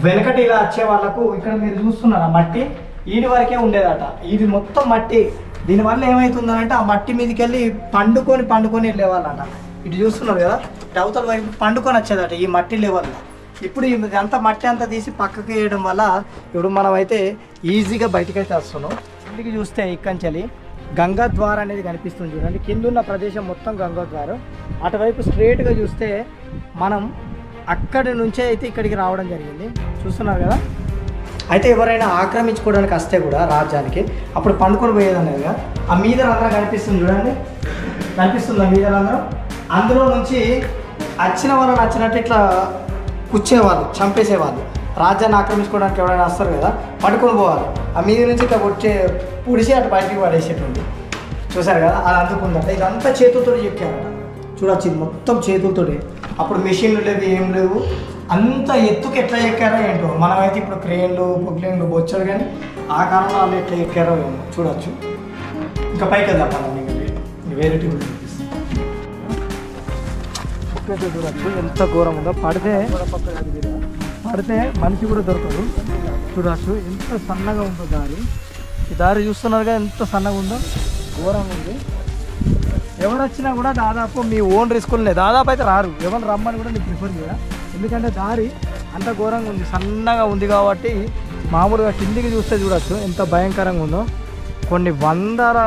వెనకటి ఇలా వచ్చే వాళ్ళకు ఇక్కడ మీరు చూస్తున్నారా మట్టి ఈడి వరకే ఉండేదట. ఇది మొత్తం మట్టి. దీనివల్ల ఏమవుతుందనంటే ఆ మట్టి మీదకి వెళ్ళి పండుకొని వెళ్ళేవాళ్ళట. ఇటు చూస్తున్నారు కదా, అవతల వైపు పండుకొని వచ్చేదట ఈ మట్టి లెవెల్లో. ఇప్పుడు ఇదంతా మట్టి అంతా తీసి పక్కకి వేయడం వల్ల ఇప్పుడు మనం అయితే ఈజీగా బయటకైతే వస్తున్నాం. ఇంటికి చూస్తే ఇక్కంచెలి గంగాద్వారం అనేది కనిపిస్తుంది చూడండి. కింద ఉన్న ప్రదేశం మొత్తం గంగాద్వారం. అటువైపు స్ట్రేట్గా చూస్తే మనం అక్కడి నుంచే అయితే ఇక్కడికి రావడం జరిగింది. చూస్తున్నారు కదా. అయితే ఎవరైనా ఆక్రమించుకోవడానికి వస్తే కూడా రాజ్యానికి అప్పుడు పండుకొని పోయేదన్నది కదా. ఆ మీద రంధ్రం కనిపిస్తుంది చూడండి, కనిపిస్తుంది ఆ మీద రంధ్రం. అందులో నుంచి వచ్చిన వాళ్ళని వచ్చినట్టు ఇట్లా కూర్చేవాళ్ళు, చంపేసేవాళ్ళు. రాజ్యాన్ని ఆక్రమించుకోవడానికి ఎవరైనా వస్తారు కదా, పడుకొని పోవాలి. ఆ మీద నుంచి ఇట్లా పుడిసి అటు బయటికి పడేసేటువంటి. చూసారు కదా, అది అందుకుందంట. ఇదంతా చేతులతో చెక్కారట. చూడొచ్చు, ఇది మొత్తం చేతులతోటి. అప్పుడు మెషిన్లు లేవు, ఏం లేవు. అంత ఎత్తుకు ఎట్లా ఎక్కారో ఏంటో. మనమైతే ఇప్పుడు క్రేన్లు పొక్లేన్లు బొచ్చారు, కానీ ఆ కాలంలో వాళ్ళు ఎట్లా ఎక్కారో ఏమో చూడొచ్చు. ఇంకా పైకి వెళ్దాం మనం, వేరే టీవీ చూడొచ్చు ఎంత ఘోరం ఉందో. పడితే మనిషి కూడా దొరకదు. చూడొచ్చు ఎంత సన్నగా ఉందో దారి. ఈ దారి చూస్తున్నారుగా ఎంత సన్నగా ఉందో, ఘోరంగా ఉంది. ఎవరు వచ్చినా కూడా దాదాపు మీ ఓన్ రిస్కులనే, దాదాపు అయితే రారు. ఎవరు రమ్మని కూడా నేను ప్రిఫర్ చేయ. ఎందుకంటే దారి అంత ఘోరంగా ఉంది, సన్నగా ఉంది కాబట్టి. మామూలుగా కిందికి చూస్తే చూడొచ్చు ఎంత భయంకరంగా ఉందో. కొన్ని వందల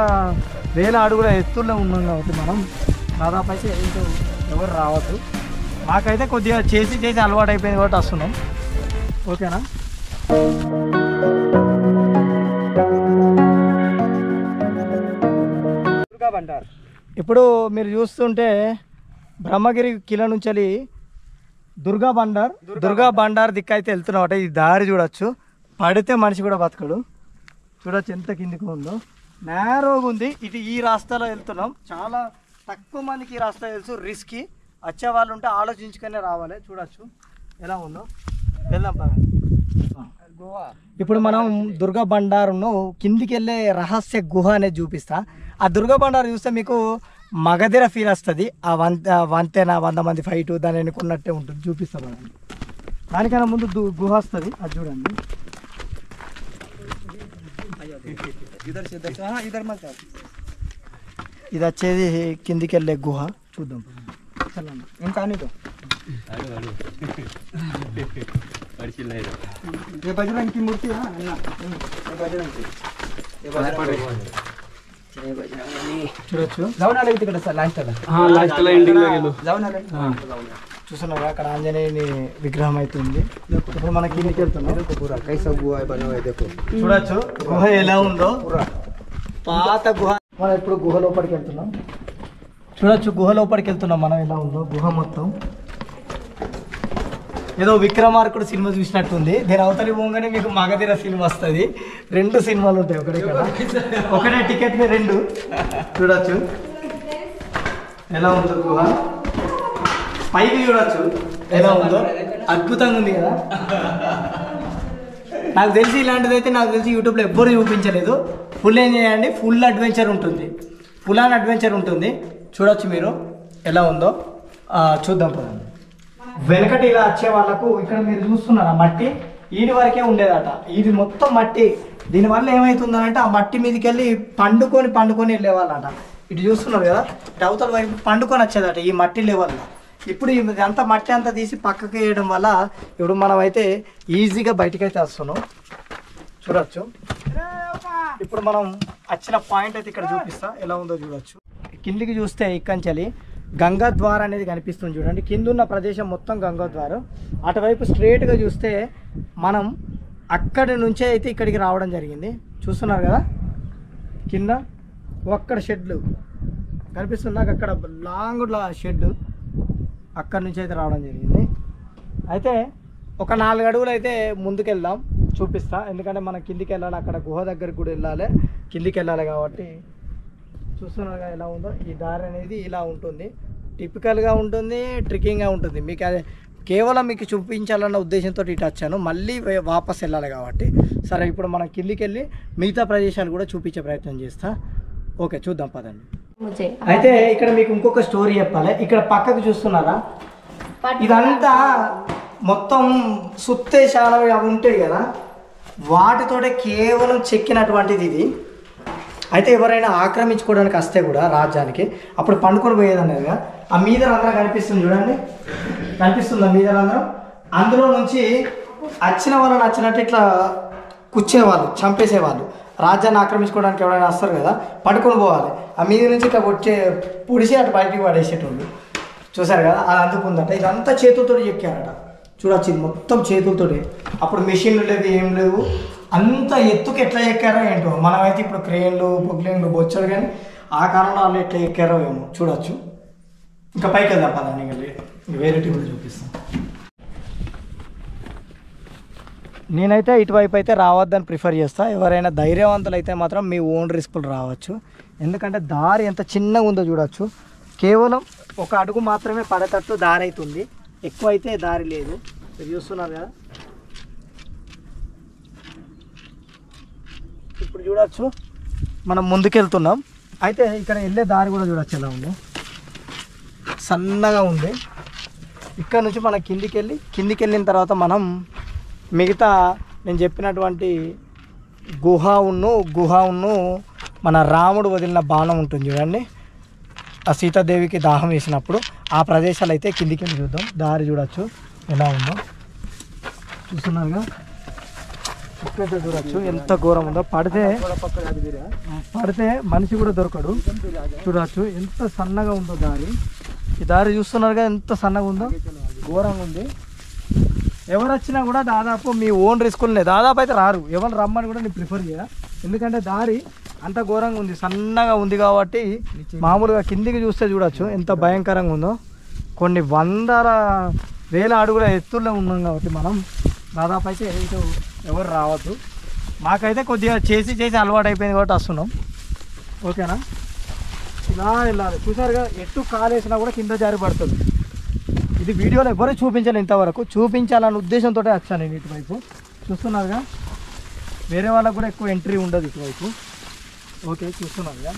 వేల అడుగుల ఎత్తుల్లో ఉన్నాం కాబట్టి మనం దాదాపు అయితే ఏంటో ఎవరు రావద్దు. మాకైతే కొద్దిగా చేసి అలవాటు అయిపోయింది కాబట్టి వస్తున్నాం. ఓకేనా. దుర్గా బండార్ ఇప్పుడు మీరు చూస్తుంటే బ్రహ్మగిరి కిల నుంచి దుర్గా బండార్ దిక్కు అయితే వెళ్తున్నాం. ఈ దారి చూడొచ్చు, పడితే మనిషి కూడా బతకడు. చూడొచ్చు ఎంత కిందికి ఉందో, నేరోగా ఉంది. ఇటు ఈ రాస్తాలో వెళ్తున్నాం. చాలా తక్కువ మందికి ఈ రాస్తా తెలుసు. రిస్కీ, వచ్చే వాళ్ళు ఉంటే ఆలోచించుకునే రావాలి. చూడొచ్చు ఎలా ఉందో, వెళ్దాం పద. ఇప్పుడు మనం దుర్గా బండారును కిందికి వెళ్ళే రహస్య గుహ అనేది చూపిస్తా. ఆ దుర్గా బండారు చూస్తే మీకు మగధిర ఫీల్ వస్తుంది. ఆ వంతెన 100 మంది ఫైటు దాన్ని ఎన్నుకున్నట్టే ఉంటుంది. చూపిస్తాం మనం. దానికన్నా ముందు గుహ వస్తుంది, అది చూడండి. ఇది వచ్చేది కిందికి వెళ్ళే గుహ. చూద్దాం ఇంకా బజరంగి మూర్తి చూడొచ్చు. చూస్తున్నారా అక్కడ ఆంజనేయుని విగ్రహం అయితే ఉంది. ఇప్పుడు మన కిందికి వెళ్తున్నాం. చూడొచ్చు గుహ ఎలా ఉందో, పాత గుహ. మనం ఇప్పుడు గుహ లోపలికి వెళ్తున్నాం. చూడొచ్చు గుహ లోపలికి వెళ్తున్నాం మనం, ఎలా ఉందో గుహ మొత్తం. ఏదో విక్రమార్కుడు సినిమా చూసినట్టుంది. దీని అవతలి పోగానే మీకు మగధిర సినిమా వస్తుంది. 2 సినిమాలు ఉంటాయి ఒకటే టికెట్ మీద 2. చూడొచ్చు ఎలా ఉందో గుహ. పైకి చూడొచ్చు ఎలా ఉందో, అద్భుతంగా ఉంది కదా. నాకు తెలిసి ఇలాంటిది అయితే యూట్యూబ్లో ఎవ్వరు చూపించలేదు. ఫుల్ ఏం చేయండి, ఫుల్ అడ్వెంచర్ ఉంటుంది, ఫుల్ ఆన్ అడ్వెంచర్ ఉంటుంది. చూడొచ్చు మీరు ఎలా ఉందో. చూద్దాం పదండి. వెనకటి ఇలా వచ్చే వాళ్ళకు ఇక్కడ మీరు చూస్తున్నారా మట్టి ఈడి వరకే ఉండేదట. ఇది మొత్తం మట్టి. దీనివల్ల ఏమవుతుందనంటే ఆ మట్టి మీదకి వెళ్ళి పండుకొని వెళ్ళేవాళ్ళట. ఇటు చూస్తున్నారు కదా, అవతల వైపు పండుకొని వచ్చేదట ఈ మట్టి లెవెల్లో. ఇప్పుడు ఇదంతా మట్టి అంతా తీసి పక్కకి వేయడం వల్ల ఇప్పుడు మనం అయితే ఈజీగా బయటకైతే వస్తున్నాం. చూడొచ్చు. ఇప్పుడు మనం వచ్చిన పాయింట్ అయితే ఇక్కడ చూపిస్తా, ఎలా ఉందో చూడొచ్చు. కిందికి చూస్తే ఇక్కంచెలి గంగాద్వారం అనేది కనిపిస్తుంది చూడండి. కింద ఉన్న ప్రదేశం మొత్తం గంగాద్వారం. అటువైపు స్ట్రేట్గా చూస్తే మనం అక్కడి నుంచే అయితే ఇక్కడికి రావడం జరిగింది. చూస్తున్నారు కదా కింద ఒక్కడ షెడ్లు కనిపిస్తుంది నాకు, అక్కడ లాంగ్ షెడ్. అక్కడి నుంచి అయితే రావడం జరిగింది. అయితే ఒక 4 అడుగులు అయితే ముందుకెళ్దాం, చూపిస్తా. ఎందుకంటే మనం కిందికి వెళ్ళాలి, అక్కడ గుహ దగ్గరికి కూడా వెళ్ళాలి, కిందికి వెళ్ళాలి కాబట్టి. చూస్తున్నారుగా ఎలా ఉందో. ఈ దారి అనేది ఇలా ఉంటుంది, టిపికల్గా ఉంటుంది, ట్రిక్కింగ్గా ఉంటుంది. మీకు అదే కేవలం మీకు చూపించాలన్న ఉద్దేశంతో ఇటు వచ్చాను. మళ్ళీ వాపస్ వెళ్ళాలి కాబట్టి. సరే ఇప్పుడు మనం కిందికి వెళ్ళి మిగతా ప్రదేశాలు కూడా చూపించే ప్రయత్నం చేస్తా. ఓకే చూద్దాం పదండి. అయితే ఇక్కడ మీకు ఇంకొక స్టోరీ చెప్పాలి. ఇక్కడ పక్కకు చూస్తున్నారా, ఇదంతా మొత్తం సుత్తే చాలా అవి ఉంటాయి కదా, వాటితోటే కేవలం చెక్కినటువంటిది ఇది. అయితే ఎవరైనా ఆక్రమించుకోవడానికి వస్తే కూడా రాజ్యానికి అప్పుడు పండుకొని పోయేదన్నది కదా, ఆ మీద రంధ్రం కనిపిస్తుంది చూడండి, కనిపిస్తుంది ఆ మీద రంధ్రం. అందులో నుంచి వచ్చిన వాళ్ళని వచ్చినట్టు ఇట్లా కూర్చేవాళ్ళు, చంపేసేవాళ్ళు. రాజ్యాన్ని ఆక్రమించుకోవడానికి ఎవరైనా వస్తారు కదా, పడుకొని పోవాలి, ఆ మీద నుంచి ఇట్లా పొడిచి అటు బయటికి పడేసేటోళ్ళు. చూసారు కదా, అది అందుకుందట. ఇదంతా చేతులతో చెక్కారట. చూడొచ్చు, ఇది మొత్తం చేతులతోటి. అప్పుడు మెషిన్లు లేవు, ఏం లేవు. అంత ఎత్తుకు ఎట్లా ఎక్కారో ఏంటో. మనమైతే ఇప్పుడు క్రేన్లు పొగ్లేన్లు బొచ్చారు, కానీ ఆ కాలంలో వాళ్ళు ఎట్లా ఎక్కారో ఏమో చూడొచ్చు. ఇంకా పైకి వెళ్దాం పదండి, ఇంకా వేరే టీవీలు చూపిస్తాం. నేనైతే ఇటువైపు అయితే రావద్దని ప్రిఫర్ చేస్తా. ఎవరైనా ధైర్యవంతులు అయితే మాత్రం మీ ఓన్ రిస్కులు రావచ్చు. ఎందుకంటే దారి ఎంత చిన్నగా ఉందో చూడొచ్చు. కేవలం ఒక అడుగు మాత్రమే పడేటట్టు దారి అవుతుంది, ఎక్కువ అయితే దారి లేదు. మీరు చూస్తున్నారు కదా, ఇప్పుడు చూడొచ్చు మనం ముందుకెళ్తున్నాం. అయితే ఇక్కడ వెళ్ళే దారి కూడా చూడొచ్చు ఎలా ఉంది, సన్నగా ఉంది. ఇక్కడ నుంచి మనం కిందికి వెళ్ళిన తర్వాత మనం మిగతా నేను చెప్పినటువంటి గుహను మన రాముడు వదిలిన బాణం ఉంటుంది చూడండి, ఆ సీతాదేవికి దాహం వేసినప్పుడు ఆ ప్రదేశాలు అయితే కిందికి వెళ్ళి చూద్దాం. దారి చూడొచ్చు ఎలా ఉందో, చూస్తున్నారుగా. ఇక్కడ చూడొచ్చు ఎంత ఘోరం ఉందో. పడితే మనిషి కూడా దొరకడు. చూడవచ్చు ఎంత సన్నగా ఉందో దారి. ఈ దారి చూస్తున్నారుగా ఎంత సన్నగా ఉందో, ఘోరంగా ఉంది. ఎవరు వచ్చినా కూడా దాదాపు మీ ఓన్ రిస్కులనే, దాదాపు అయితే రారు. ఎవరు రమ్మని కూడా నేను ప్రిఫర్ చేయ, ఎందుకంటే దారి అంత ఘోరంగా ఉంది, సన్నగా ఉంది కాబట్టి. మామూలుగా కిందికి చూస్తే చూడొచ్చు ఎంత భయంకరంగా ఉందో. కొన్ని వందల వేల అడుగుల ఎత్తుల్లో ఉన్నాం కాబట్టి మనం దాదాపు అయితే ఇటు ఎవరు రావద్దు. మాకైతే కొద్దిగా చేసి అలవాటు అయిపోయింది కాబట్టి వస్తున్నాం. ఓకేనా, ఇలా వెళ్ళాలి. చూసారుగా, ఎట్టు కాలేసినా కూడా కింద జారి పడుతుంది. ఇది వీడియోలో ఎవరు చూపించాలి, ఇంతవరకు చూపించాలన్న ఉద్దేశంతో వచ్చాను నేను ఇటువైపు. చూస్తున్నారుగా, వేరే వాళ్ళకు కూడా ఎక్కువ ఎంట్రీ ఉండదు ఇటువైపు. ఓకే, చూస్తున్నారుగా.